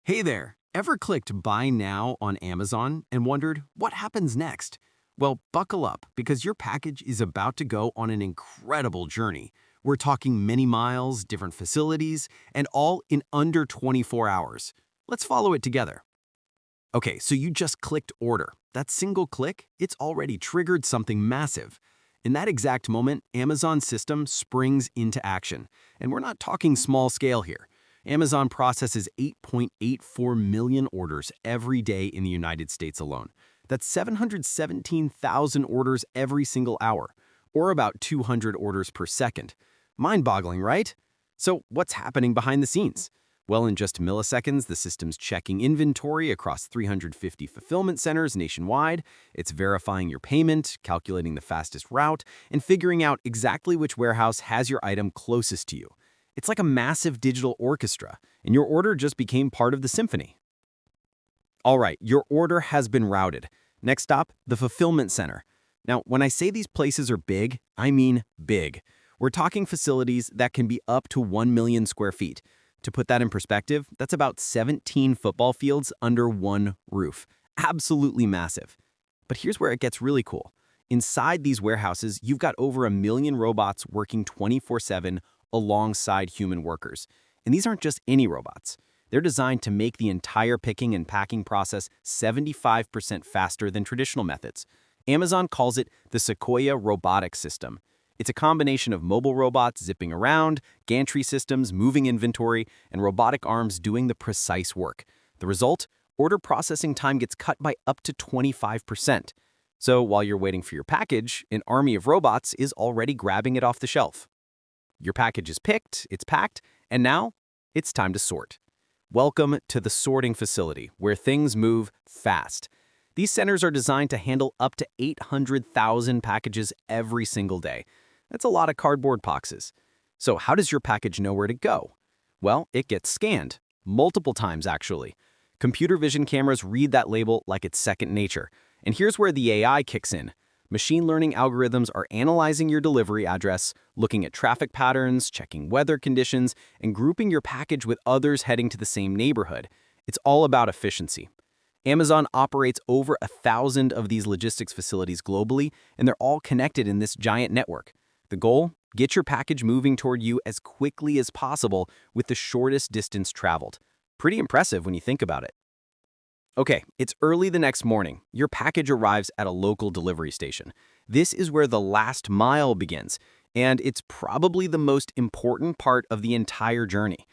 Hey there! Ever clicked Buy Now on Amazon and wondered what happens next? Well, buckle up because your package is about to go on an incredible journey. We're talking many miles, different facilities, and all in under 24 hours. Let's follow it together. Okay, so you just clicked order. That single click, it's already triggered something massive. In that exact moment, Amazon's system springs into action. And we're not talking small scale here. Amazon processes 8.84 million orders every day in the United States alone. That's 717,000 orders every single hour, or about 200 orders per second. Mind-boggling, right? So what's happening behind the scenes? Well, in just milliseconds, the system's checking inventory across 350 fulfillment centers nationwide. It's verifying your payment, calculating the fastest route, and figuring out exactly which warehouse has your item closest to you. It's like a massive digital orchestra, and your order just became part of the symphony. All right, your order has been routed. Next stop, the fulfillment center. Now, when I say these places are big, I mean big. We're talking facilities that can be up to 1 million square feet. To put that in perspective, that's about 17 football fields under one roof. Absolutely massive. But here's where it gets really cool. Inside these warehouses, you've got over 1 million robots working 24/7 alongside human workers. And these aren't just any robots. They're designed to make the entire picking and packing process 75% faster than traditional methods. Amazon calls it the Sequoia Robotics System. It's a combination of mobile robots zipping around, gantry systems moving inventory, and robotic arms doing the precise work. The result? Order processing time gets cut by up to 25%. So while you're waiting for your package, an army of robots is already grabbing it off the shelf. Your package is picked, it's packed, and now it's time to sort. Welcome to the sorting facility, where things move fast. These centers are designed to handle up to 800,000 packages every single day. That's a lot of cardboard boxes. So how does your package know where to go? Well, it gets scanned, multiple times actually. Computer vision cameras read that label like it's second nature. And here's where the AI kicks in. Machine learning algorithms are analyzing your delivery address, looking at traffic patterns, checking weather conditions, and grouping your package with others heading to the same neighborhood. It's all about efficiency. Amazon operates over 1,000 of these logistics facilities globally, and they're all connected in this giant network. The goal? Get your package moving toward you as quickly as possible with the shortest distance traveled. Pretty impressive when you think about it. Okay, it's early the next morning. Your package arrives at a local delivery station. This is where the last mile begins, and it's probably the most important part of the entire journey.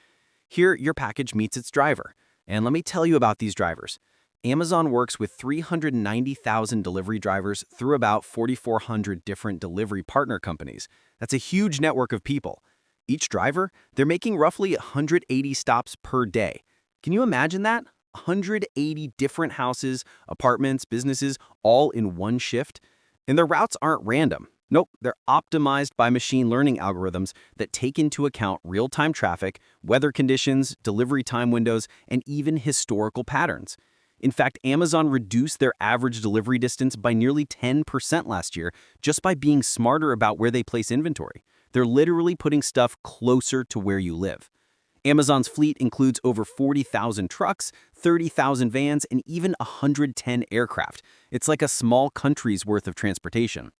Here, your package meets its driver. And let me tell you about these drivers. Amazon works with 390,000 delivery drivers through about 4,400 different delivery partner companies. That's a huge network of people. Each driver, they're making roughly 180 stops per day. Can you imagine that? 180 different houses, apartments, businesses, all in one shift. And their routes aren't random. Nope, they're optimized by machine learning algorithms that take into account real-time traffic, weather conditions, delivery time windows, and even historical patterns. In fact, Amazon reduced their average delivery distance by nearly 10% last year just by being smarter about where they place inventory. They're literally putting stuff closer to where you live. Amazon's fleet includes over 40,000 trucks, 30,000 vans, and even 110 aircraft. It's like a small country's worth of transportation.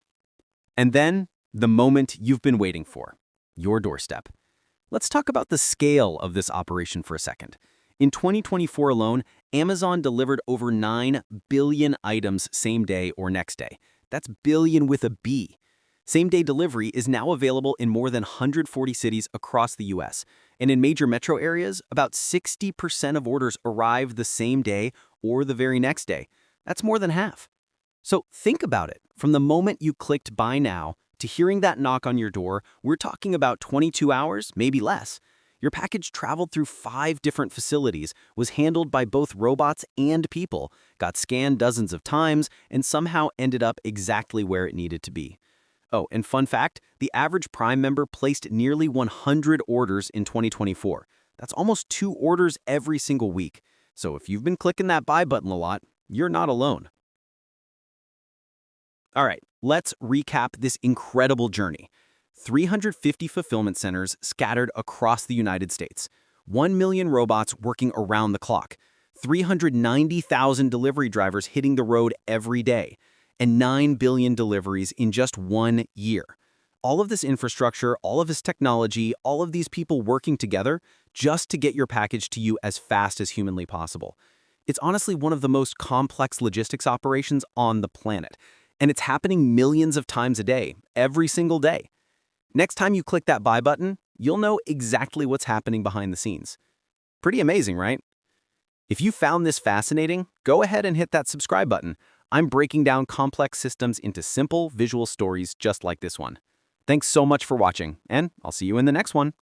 And then, the moment you've been waiting for, your doorstep. Let's talk about the scale of this operation for a second. In 2024 alone, Amazon delivered over 9 billion items same day or next day. That's billion with a B. Same-day delivery is now available in more than 140 cities across the US. And in major metro areas, about 60% of orders arrive the same day or the very next day. That's more than half. So think about it. From the moment you clicked Buy Now to hearing that knock on your door, we're talking about 22 hours, maybe less. Your package traveled through 5 different facilities, was handled by both robots and people, got scanned dozens of times, and somehow ended up exactly where it needed to be. Oh, and fun fact, the average Prime member placed nearly 100 orders in 2024. That's almost 2 orders every single week. So if you've been clicking that buy button a lot, you're not alone. All right, let's recap this incredible journey. 350 fulfillment centers scattered across the United States. 1 million robots working around the clock, 390,000 delivery drivers hitting the road every day, and 9 billion deliveries in just 1 year. All of this infrastructure, all of this technology, all of these people working together just to get your package to you as fast as humanly possible. It's honestly one of the most complex logistics operations on the planet, and it's happening millions of times a day, every single day. Next time you click that buy button, you'll know exactly what's happening behind the scenes. Pretty amazing, right? If you found this fascinating, go ahead and hit that subscribe button. I'm breaking down complex systems into simple visual stories just like this one. Thanks so much for watching, and I'll see you in the next one.